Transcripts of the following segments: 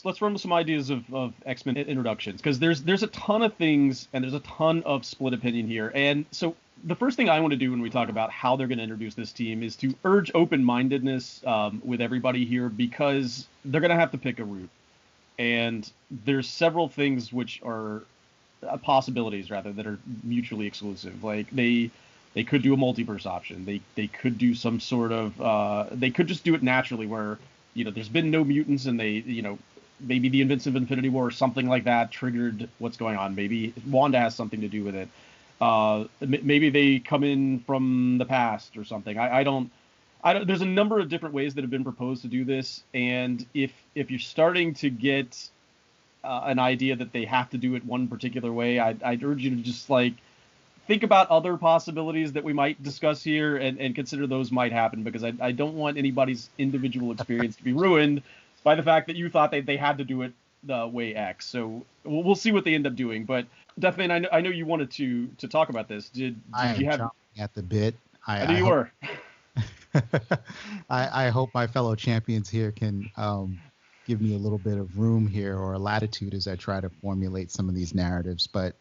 let's run with some ideas of X-Men introductions, because there's a ton of things and there's a ton of split opinion here. And so the first thing I want to do when we talk about how they're going to introduce this team is to urge open-mindedness with everybody here, because they're going to have to pick a route. And there's several things which are possibilities, rather, that are mutually exclusive. Like they could do a multiverse option. They could do some sort of they could just do it naturally, where there's been no mutants, and they maybe the events of Infinity War or something like that triggered what's going on. Maybe Wanda has something to do with it. Maybe they come in from the past or something. I don't. There's a number of different ways that have been proposed to do this, and if you're starting to get an idea that they have to do it one particular way, I'd urge you to just think about other possibilities that we might discuss here and consider those might happen, because I don't want anybody's individual experience to be ruined by the fact that you thought they had to do it the way X. So we'll see what they end up doing. But definitely, and I know you wanted to talk about this. Did you have chomping at the bit? I knew you were. I hope my fellow champions here can give me a little bit of room here, or latitude, as I try to formulate some of these narratives. But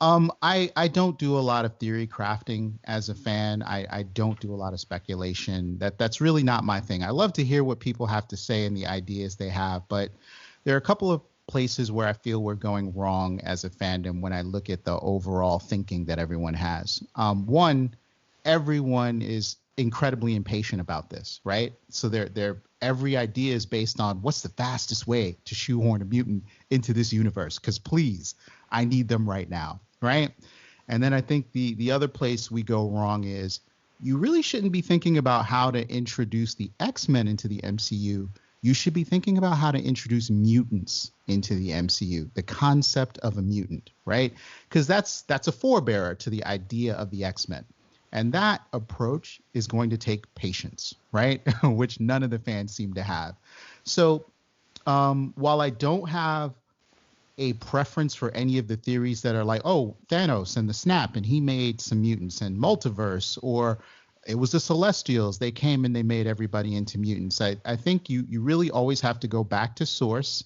I don't do a lot of theory crafting as a fan. I don't do a lot of speculation. That's really not my thing. I love to hear what people have to say and the ideas they have, but there are a couple of places where I feel we're going wrong as a fandom when I look at the overall thinking that everyone has. One, everyone is incredibly impatient about this, right? So every idea is based on what's the fastest way to shoehorn a mutant into this universe, because please, I need them right now, right? And then I think the other place we go wrong is you really shouldn't be thinking about how to introduce the X-Men into the MCU. You should be thinking about how to introduce mutants into the MCU, the concept of a mutant, right? Because that's a forebearer to the idea of the X-Men. And that approach is going to take patience, right? Which none of the fans seem to have. So while I don't have a preference for any of the theories that are like, oh, Thanos and the snap, and he made some mutants, and multiverse, or it was the Celestials, they came and they made everybody into mutants. I think you really always have to go back to source.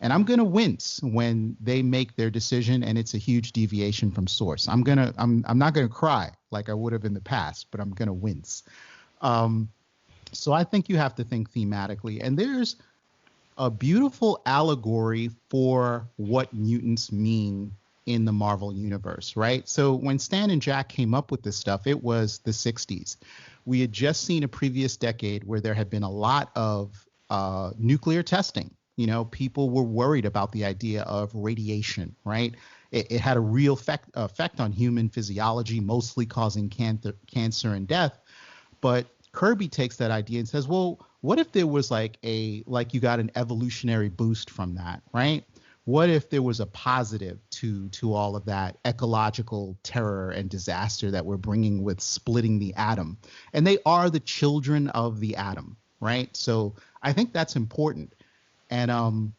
And I'm going to wince when they make their decision and it's a huge deviation from source. I'm not going to cry like I would have in the past, but I'm going to wince. So I think you have to think thematically. And there's a beautiful allegory for what mutants mean in the Marvel universe, right? So when Stan and Jack came up with this stuff, it was the 60s. We had just seen a previous decade where there had been a lot of nuclear testing. People were worried about the idea of radiation, right? It had a real effect on human physiology, mostly causing cancer and death. But Kirby takes that idea and says, well, what if there was like you got an evolutionary boost from that, right? What if there was a positive to all of that ecological terror and disaster that we're bringing with splitting the atom? And they are the children of the atom, right? So I think that's important. And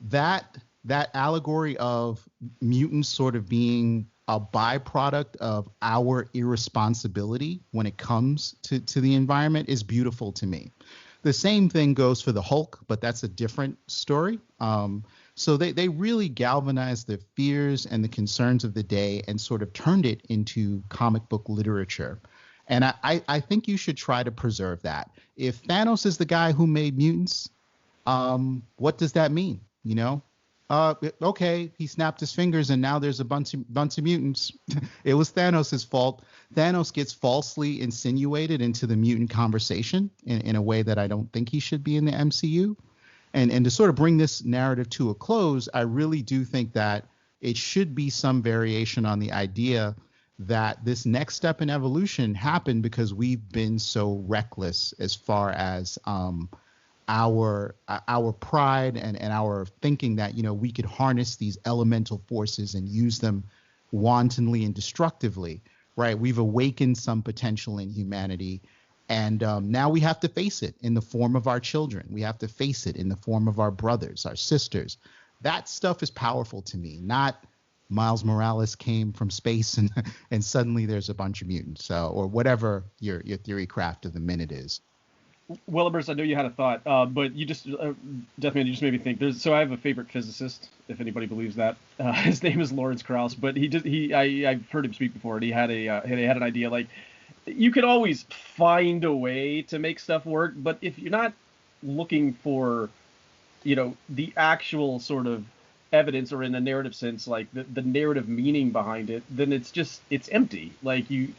that allegory of mutants sort of being a byproduct of our irresponsibility when it comes to the environment is beautiful to me. The same thing goes for the Hulk, but that's a different story. So they really galvanized the fears and the concerns of the day and sort of turned it into comic book literature. And I think you should try to preserve that. If Thanos is the guy who made mutants, what does that mean? Okay, he snapped his fingers and now there's a bunch of mutants. It was Thanos' fault. Thanos gets falsely insinuated into the mutant conversation in a way that I don't think he should be in the MCU. And to sort of bring this narrative to a close, I really do think that it should be some variation on the idea that this next step in evolution happened because we've been so reckless as far as our pride and our thinking that, we could harness these elemental forces and use them wantonly and destructively, right? We've awakened some potential in humanity. And now we have to face it in the form of our children. We have to face it in the form of our brothers, our sisters. That stuff is powerful to me, not Miles Morales came from space and suddenly there's a bunch of mutants, or whatever your theory craft of the minute is. Wellibers, I know you had a thought, but you just, Deathman, you just made me think. So I have a favorite physicist, if anybody believes that. His name is Lawrence Krauss, but I've heard him speak before, and he had an idea like, you could always find a way to make stuff work, but if you're not looking for, the actual sort of evidence, or in a narrative sense, like the narrative meaning behind it, then it's empty. Like you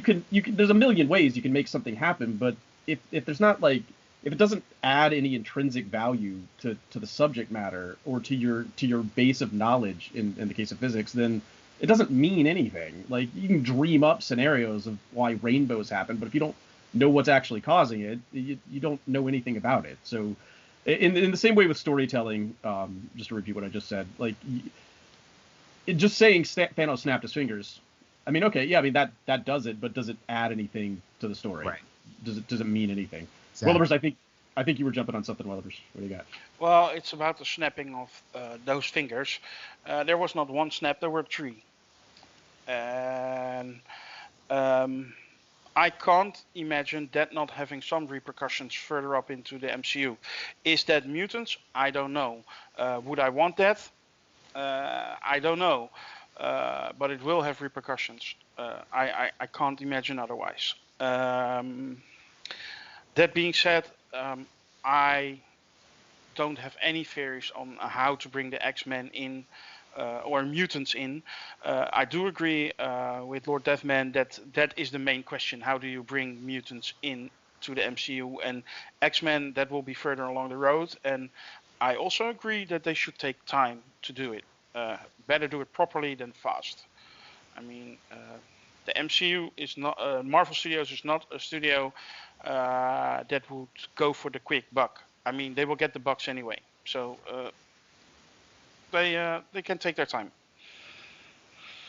can there's a million ways you can make something happen, but if there's not, like, if it doesn't add any intrinsic value to the subject matter, or to your base of knowledge in the case of physics, then it doesn't mean anything. Like, you can dream up scenarios of why rainbows happen, but if you don't know what's actually causing it, you don't know anything about it. So in the same way with storytelling, just to repeat what I just said, like, just saying Thanos snapped his fingers, I mean, okay, yeah, I mean, that does it, but does it add anything to the story? Right. Does it mean anything? Exactly. Wellibers, I think you were jumping on something, Wellibers. What do you got? Well, it's about the snapping of those fingers. There was not one snap, there were three. And I can't imagine that not having some repercussions further up into the MCU. Is that mutants? I don't know. Would I want that? I don't know. But it will have repercussions. I can't imagine otherwise. That being said, I don't have any theories on how to bring the X-Men in, or mutants in. I do agree with Lord Deathman that is the main question. How do you bring mutants in to the MCU? And X-Men, that will be further along the road. And I also agree that they should take time to do it. Better do it properly than fast. I mean, the MCU is not, Marvel Studios is not a studio that would go for the quick buck. I mean, they will get the bucks anyway. So they can take their time.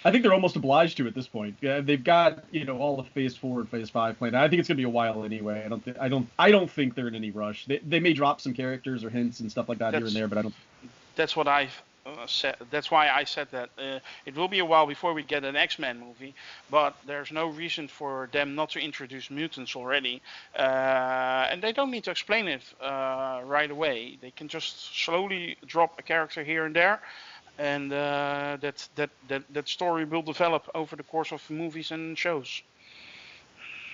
I think they're almost obliged to at this point. Yeah, they've got, all of Phase 4 and Phase 5 planned. I think it's gonna be a while anyway. I don't think they're in any rush. They may drop some characters or hints and stuff like that here and there, but I don't. That's what I've said. That's why I said that it will be a while before we get an X-Men movie, but there's no reason for them not to introduce mutants already, and they don't need to explain it right away. They can just slowly drop a character here and there, and that story will develop over the course of movies and shows.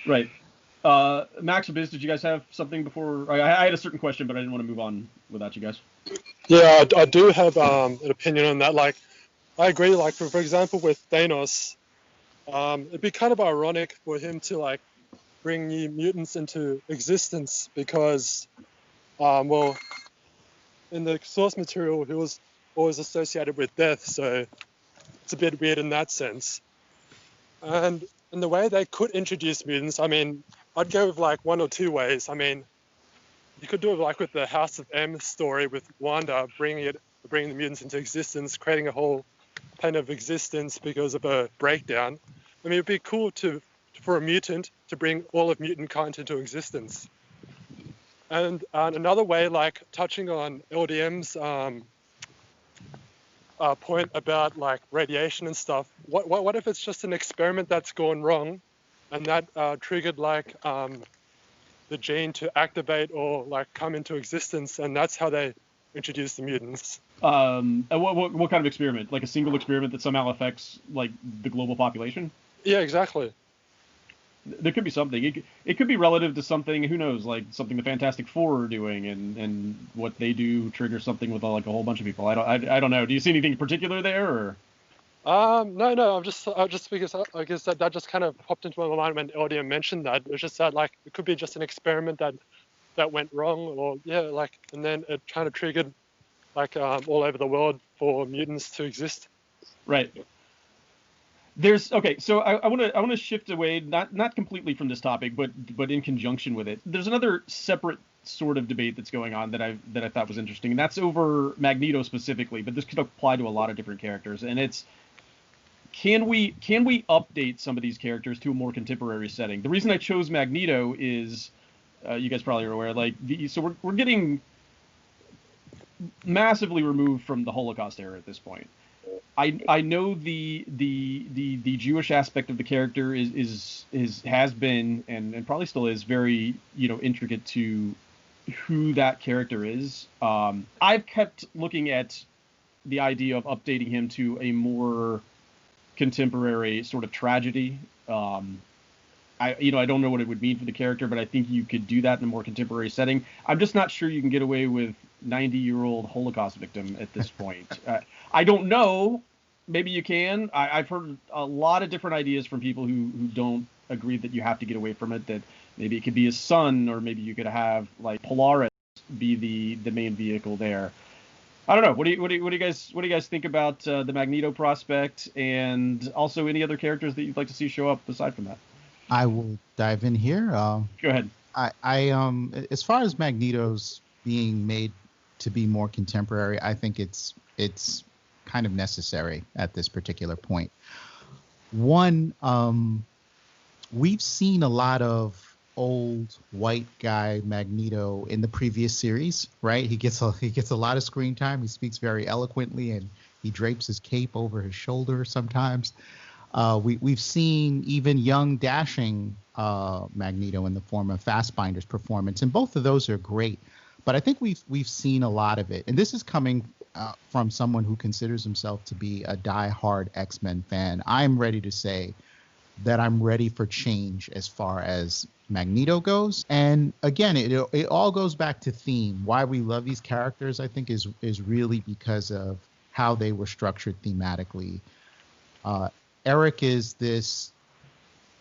Right. Maximura, did you guys have something before? I had a certain question, but I didn't want to move on without you guys. Yeah, I do have an opinion on that. Like, I agree. Like, for example, with Thanos, it'd be kind of ironic for him to, like, bring new mutants into existence because, well, in the source material, he was always associated with death, so it's a bit weird in that sense. And in the way they could introduce mutants, I mean, I'd go with, like, one or two ways. I mean, you could do it like with the House of M story with Wanda, bringing the mutants into existence, creating a whole plane of existence because of a breakdown. I mean, it'd be cool for a mutant to bring all of mutant kind into existence. And another way, like touching on LDM's point about like radiation and stuff. What if it's just an experiment that's gone wrong, and that triggered like the gene to activate or like come into existence, and that's how they introduce the mutants. What kind of experiment? Like a single experiment that somehow affects like the global population? Yeah, exactly. There could be something. It could be relative to something. Who knows? Like something the Fantastic Four are doing, and what they do triggers something with like a whole bunch of people. I don't know. Do you see anything particular there, or? No. I'm just because I guess that just kind of popped into my mind when LDM mentioned that. It's just that like it could be just an experiment that went wrong, or and then it kind of triggered like all over the world for mutants to exist. Right. So I want to shift away, not completely from this topic, but in conjunction with it. There's another separate sort of debate that's going on that I thought was interesting, and that's over Magneto specifically, but this could apply to a lot of different characters, and it's can we update some of these characters to a more contemporary setting? The reason I chose Magneto is you guys probably are aware, so we're getting massively removed from the Holocaust era at this point. I know the Jewish aspect of the character has been and probably still is very intricate to who that character is. I've kept looking at the idea of updating him to a more contemporary sort of tragedy. I don't know what it would mean for the character, but I think you could do that in a more contemporary setting. I'm just not sure you can get away with 90-year-old Holocaust victim at this point. I don't know. Maybe you can. I've heard a lot of different ideas from people who don't agree that you have to get away from it. That maybe it could be his son, or maybe you could have like Polaris be the main vehicle there. I don't know. What do you guys think about the Magneto prospect, and also any other characters that you'd like to see show up aside from that? I will dive in here. Go ahead. As far as Magneto's being made to be more contemporary, I think it's kind of necessary at this particular point. One, we've seen a lot of old white guy Magneto in the previous series, right? He gets a lot of screen time. He speaks very eloquently, and he drapes his cape over his shoulder sometimes. We've seen even young, dashing Magneto in the form of Fassbinder's performance, and both of those are great. But I think we've seen a lot of it, and this is coming from someone who considers himself to be a die-hard X-Men fan. I'm ready to say that I'm ready for change as far as Magneto goes. And again, it all goes back to theme. Why we love these characters, I think, is really because of how they were structured thematically. Eric is this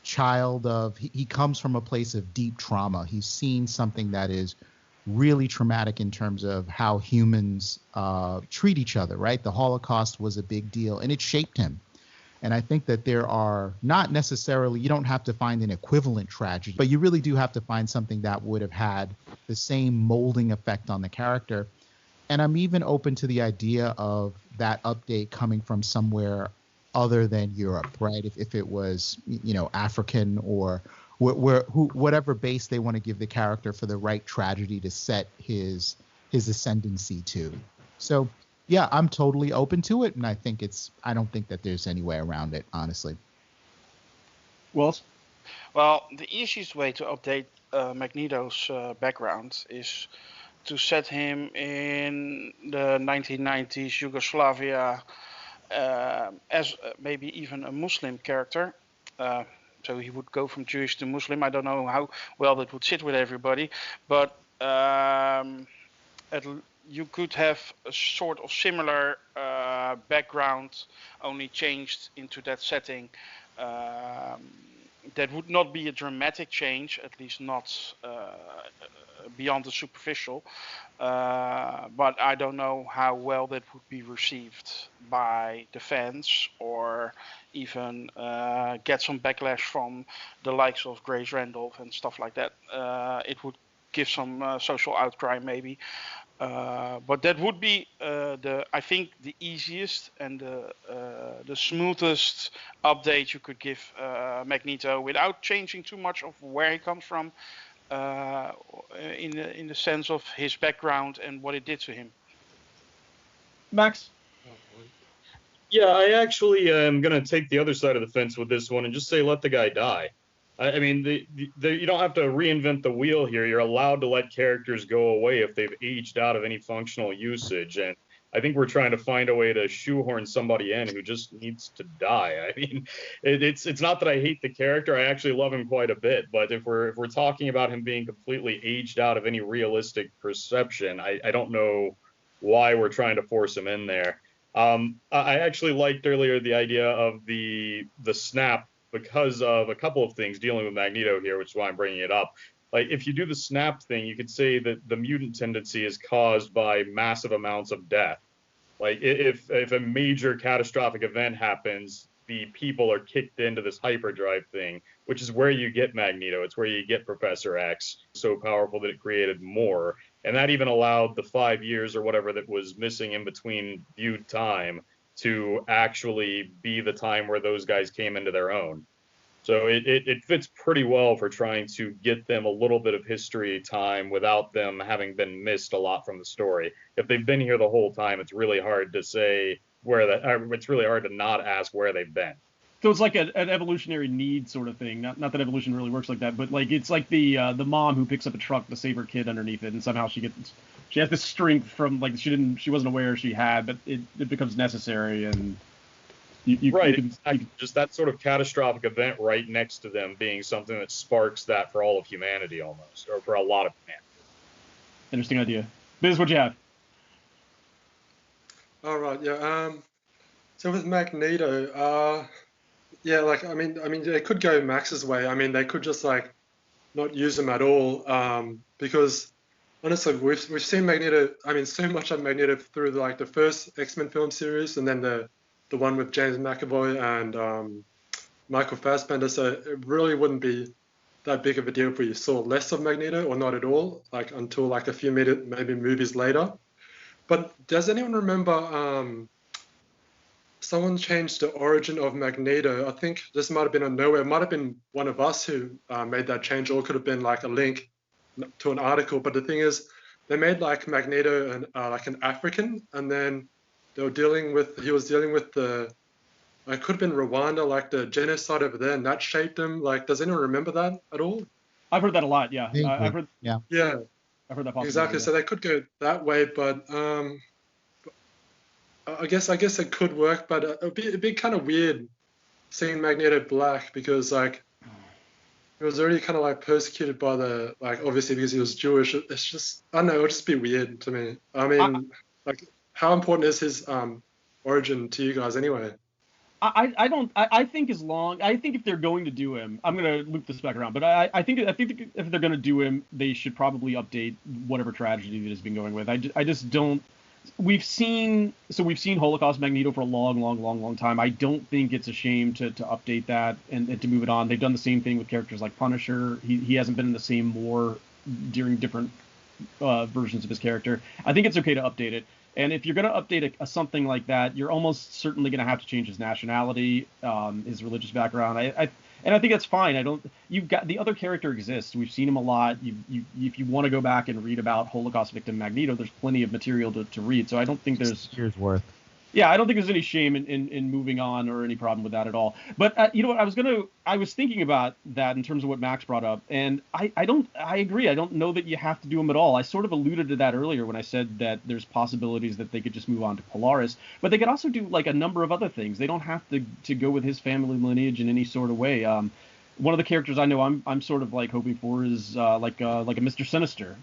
child of, he comes from a place of deep trauma. He's seen something that is really traumatic in terms of how humans treat each other, right? The Holocaust was a big deal, and it shaped him. And I think that there are not necessarily, you don't have to find an equivalent tragedy, but you really do have to find something that would have had the same molding effect on the character. And I'm even open to the idea of that update coming from somewhere other than Europe, right? If it was, African or whatever base they want to give the character for the right tragedy to set his ascendancy to. So yeah, I'm totally open to it, and I don't think that there's any way around it, honestly. Wells? Well, the easiest way to update Magneto's background is to set him in the 1990s Yugoslavia as maybe even a Muslim character. So he would go from Jewish to Muslim. I don't know how well that would sit with everybody, but you could have a sort of similar background, only changed into that setting. That would not be a dramatic change, at least not beyond the superficial. But I don't know how well that would be received by the fans, or even get some backlash from the likes of Grace Randolph and stuff like that. It would give some social outcry maybe. But that would be I think the easiest and the smoothest update you could give Magneto without changing too much of where he comes from, in the sense of his background and what it did to him. Max? Yeah, I actually am going to take the other side of the fence with this one and just say let the guy die. I mean, you don't have to reinvent the wheel here. You're allowed to let characters go away if they've aged out of any functional usage. And I think we're trying to find a way to shoehorn somebody in who just needs to die. I mean, it's not that I hate the character. I actually love him quite a bit. But if we're talking about him being completely aged out of any realistic perception, I don't know why we're trying to force him in there. I actually liked earlier the idea of the snap, because of a couple of things dealing with Magneto here, which is why I'm bringing it up. Like, if you do the snap thing, you could say that the mutant tendency is caused by massive amounts of death. Like, if a major catastrophic event happens, the people are kicked into this hyperdrive thing, which is where you get Magneto. It's where you get Professor X, so powerful that it created more. And that even allowed the 5 years or whatever that was missing in between viewed time to actually be the time where those guys came into their own. So it fits pretty well for trying to get them a little bit of history time without them having been missed a lot from the story. If they've been here the whole time, it's really hard to say, it's really hard to not ask where they've been. So it's like an evolutionary need sort of thing. Not that evolution really works like that, but like it's like the mom who picks up a truck to save her kid underneath it, and somehow she has this strength from like she wasn't aware she had, but it becomes necessary, and you can just that sort of catastrophic event right next to them being something that sparks that for all of humanity almost, or for a lot of humanity. Interesting idea. Biz, what'd you have? All right, yeah. So with Magneto, yeah, like I mean, they could go Max's way. I mean, they could just like not use him at all, because honestly, we've seen Magneto. I mean, so much of Magneto through the first X-Men film series, and then the one with James McAvoy and Michael Fassbender. So it really wouldn't be that big of a deal if we saw less of Magneto or not at all, like until like a few maybe movies later. But does anyone remember? Someone changed the origin of Magneto. I think this might have been on Nowhere. It might have been one of us who made that change, or it could have been like a link to an article. But the thing is, they made like Magneto like an African, and then he was dealing with it could have been Rwanda, like the genocide over there, and that shaped him. Like, does anyone remember that at all? I've heard that a lot. Yeah, I've heard. Yeah. I've heard that possibly. Exactly. So they could go that way, but I guess it could work, but it'd be kind of weird seeing Magneto black, because like he was already kind of like persecuted by obviously because he was Jewish. It's just, I don't know, it'll just be weird to me. I mean, like, how important is his origin to you guys anyway? I think if they're going to do him, I'm gonna loop this back around, but I think if they're gonna do him, they should probably update whatever tragedy that has been going with. I just don't. We've seen Holocaust Magneto for a long time. I don't think it's a shame to update that and to move it on. They've done the same thing with characters like Punisher. He hasn't been in the same war during different versions of his character. I think it's okay to update it. And if you're going to update something like that, you're almost certainly going to have to change his nationality, his religious background. And I think that's fine. You've got the other character exists. We've seen him a lot. If you want to go back and read about Holocaust victim Magneto, there's plenty of material to read. So I don't think there's years worth. Yeah, I don't think there's any shame in moving on or any problem with that at all. But you know what? I was thinking about that in terms of what Max brought up, and I agree. I don't know that you have to do them at all. I sort of alluded to that earlier when I said that there's possibilities that they could just move on to Polaris, but they could also do like a number of other things. They don't have to go with his family lineage in any sort of way. One of the characters I know I'm sort of like hoping for is like a Mr. Sinister.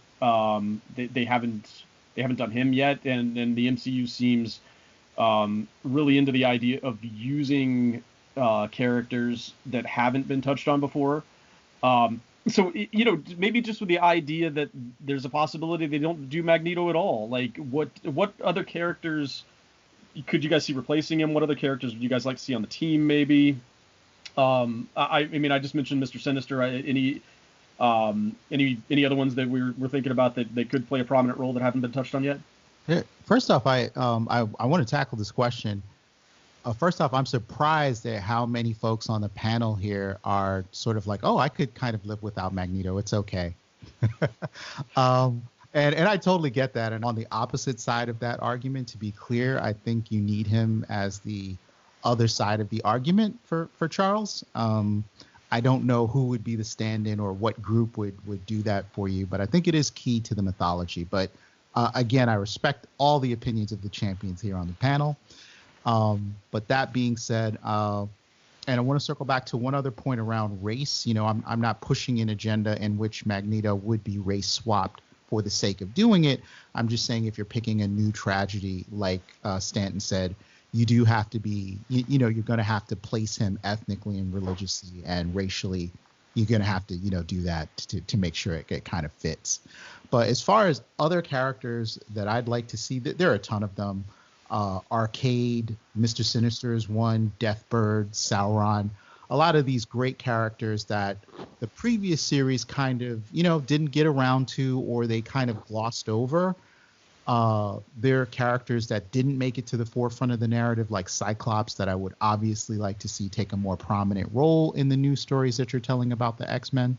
They haven't done him yet, and the MCU seems really into the idea of using characters that haven't been touched on before. So, you know, maybe just with the idea that there's a possibility they don't do Magneto at all. Like, what other characters could you guys see replacing him? What other characters would you guys like to see on the team, maybe? I mean, I just mentioned Mr. Sinister. Any other ones that we're thinking about that they could play a prominent role that haven't been touched on yet? First off, I want to tackle this question. First off, I'm surprised at how many folks on the panel here are sort of like, oh, I could kind of live without Magneto. It's okay. And I totally get that. And on the opposite side of that argument, to be clear, I think you need him as the other side of the argument for Charles. I don't know who would be the stand-in or what group would do that for you, but I think it is key to the mythology. But again, I respect all the opinions of the champions here on the panel. But that being said, and I want to circle back to one other point around race. You know, I'm not pushing an agenda in which Magneto would be race swapped for the sake of doing it. I'm just saying if you're picking a new tragedy, like Stanton said, you do have to be, you know, you're going to have to place him ethnically and religiously and racially. You're going to have to, you know, do that to make sure it kind of fits. But as far as other characters that I'd like to see, there are a ton of them. Arcade, Mr. Sinister is one, Deathbird, Sauron. A lot of these great characters that the previous series kind of, you know, didn't get around to, or they kind of glossed over. There are characters that didn't make it to the forefront of the narrative, like Cyclops, that I would obviously like to see take a more prominent role in the new stories that you're telling about the X-Men.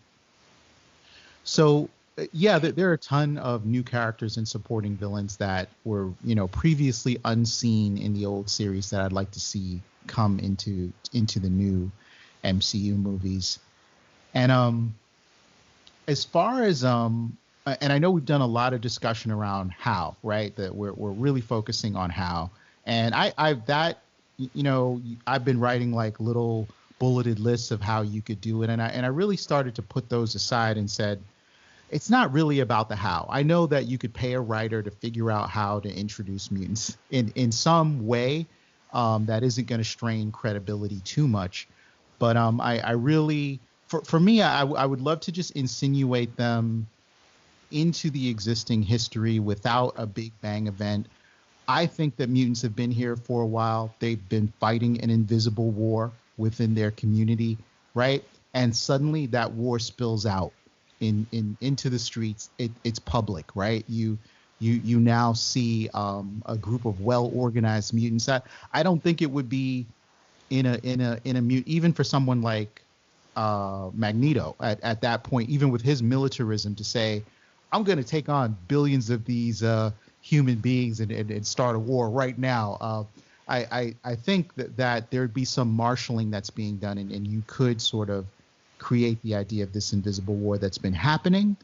So yeah, there are a ton of new characters and supporting villains that were, previously unseen in the old series that I'd like to see come into the new MCU movies. And as far as and I know we've done a lot of discussion around how, right? That we're really focusing on how. And I've been writing like little bulleted lists of how you could do it, and I really started to put those aside and said, it's not really about the how. I know that you could pay a writer to figure out how to introduce mutants in some way that isn't going to strain credibility too much. But I really, for me, I would love to just insinuate them into the existing history without a big bang event. I think that mutants have been here for a while. They've been fighting an invisible war within their community, right? And suddenly that war spills out into the streets. It's public, right? You now see a group of well-organized mutants. I don't think it would be in a mutant, even for someone like Magneto at that point, even with his militarism, to say, I'm going to take on billions of these human beings and start a war right now. I think that there'd be some marshaling that's being done, and you could sort of create the idea of this invisible war that's been happening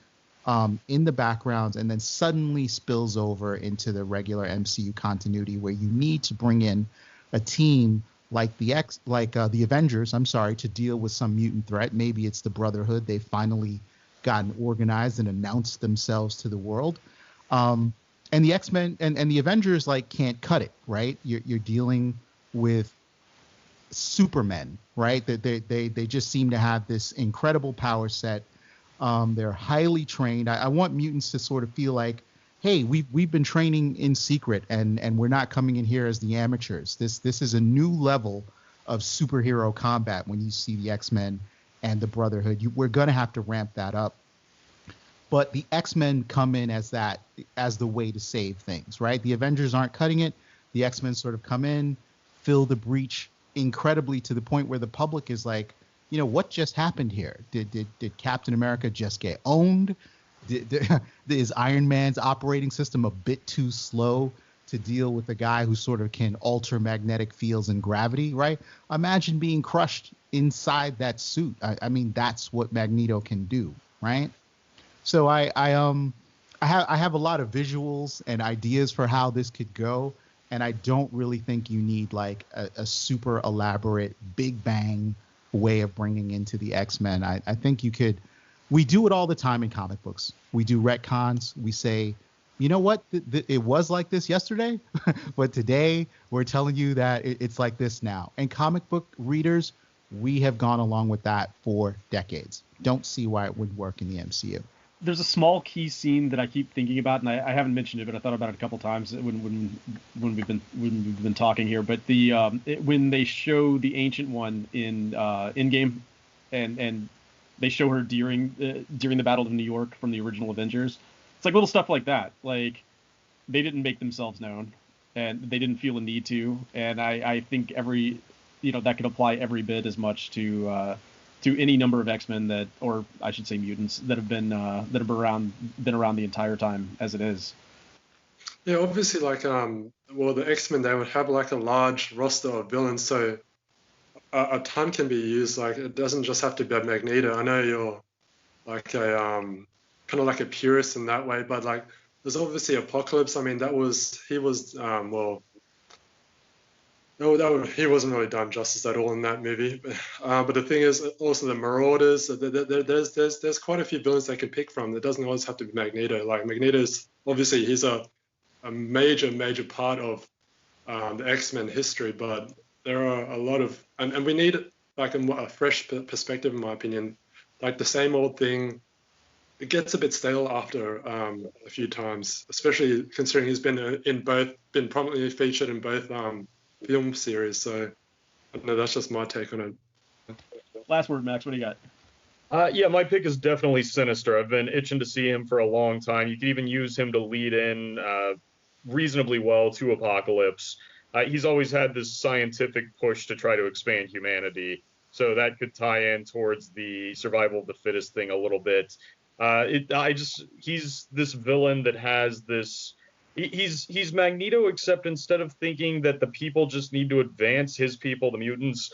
in the background, and then suddenly spills over into the regular MCU continuity, where you need to bring in a team like the Avengers, to deal with some mutant threat. Maybe it's the Brotherhood. They've finally gotten organized and announced themselves to the world. And the X-Men and the Avengers can't cut it, right? You're dealing with supermen, right? They just seem to have this incredible power set. They're highly trained. I want mutants to sort of feel like, hey, we've been training in secret, and we're not coming in here as the amateurs. This is a new level of superhero combat when you see the X-Men and the Brotherhood. We're going to have to ramp that up. But the X-Men come in as the way to save things, right? The Avengers aren't cutting it. The X-Men sort of come in, fill the breach incredibly, to the point where the public is like, what just happened here? Did Captain America just get owned? Is Iron Man's operating system a bit too slow to deal with a guy who sort of can alter magnetic fields and gravity, right? Imagine being crushed inside that suit. I mean, that's what Magneto can do, right? So I have a lot of visuals and ideas for how this could go, and I don't really think you need like a super elaborate Big Bang way of bringing into the X-Men. I think you could. We do it all the time in comic books. We do retcons. We say, you know what? It was like this yesterday, but today we're telling you that it's like this now. And comic book readers, we have gone along with that for decades. Don't see why it would work in the MCU. There's a small key scene that I keep thinking about, and I haven't mentioned it, but I thought about it a couple times when we've been talking here. But when they show the Ancient One in Endgame, and they show her during the Battle of New York from the original Avengers, it's like little stuff like that. Like, they didn't make themselves known, and they didn't feel a need to. And I think that could apply every bit as much to any number of X-Men that, or I should say mutants, that have been around the entire time as it is. Yeah, obviously, the X-Men, they would have like a large roster of villains, so a ton can be used. Like, it doesn't just have to be Magneto. I know you're like a kind of like a purist in that way, but like, there's obviously Apocalypse. I mean, he wasn't really done justice at all in that movie. But the thing is, also the Marauders. There's quite a few villains they can pick from. It doesn't always have to be Magneto. Like, Magneto's obviously, he's a major part of the X-Men history, but there are a lot of, and we need like a fresh perspective, in my opinion. Like, the same old thing, it gets a bit stale after a few times, especially considering he's been been prominently featured in both film series. So I don't know, that's just my take on it. Last word, Max. What do you got? Yeah, my pick is definitely Sinister. I've been itching to see him for a long time. You could even use him to lead in reasonably well to Apocalypse. He's always had this scientific push to try to expand humanity, so that could tie in towards the survival of the fittest thing a little bit. He's this villain that has this. He's Magneto, except instead of thinking that the people just need to advance his people, the mutants,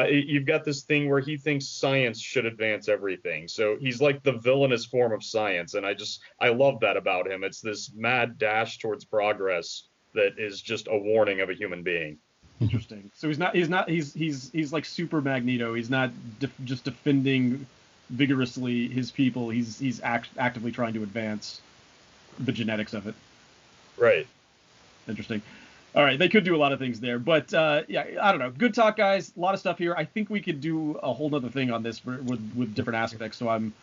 you've got this thing where he thinks science should advance everything. So he's like the villainous form of science, and I love that about him. It's this mad dash towards progress that is just a warning of a human being. Interesting. So he's like Super Magneto. He's not just defending vigorously his people. He's actively trying to advance the genetics of it. Right. Interesting. All right, they could do a lot of things there, but yeah, I don't know. Good talk, guys. A lot of stuff here. I think we could do a whole other thing on this with different aspects. So I'm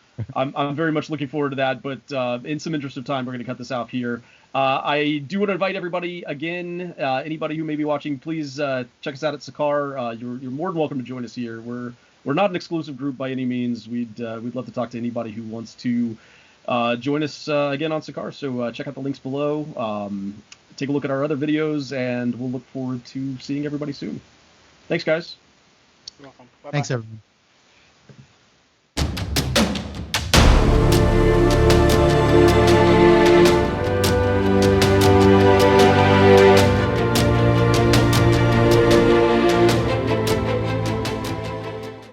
very much looking forward to that. But in some interest of time, we're going to cut this out here. I do want to invite everybody again. Anybody who may be watching, please check us out at Sakaar. You're more than welcome to join us here. We're not an exclusive group by any means. We'd love to talk to anybody who wants to join us again on Sakaar. So check out the links below. Take a look at our other videos, and we'll look forward to seeing everybody soon. Thanks, guys. You're welcome. Bye-bye. Thanks, everyone.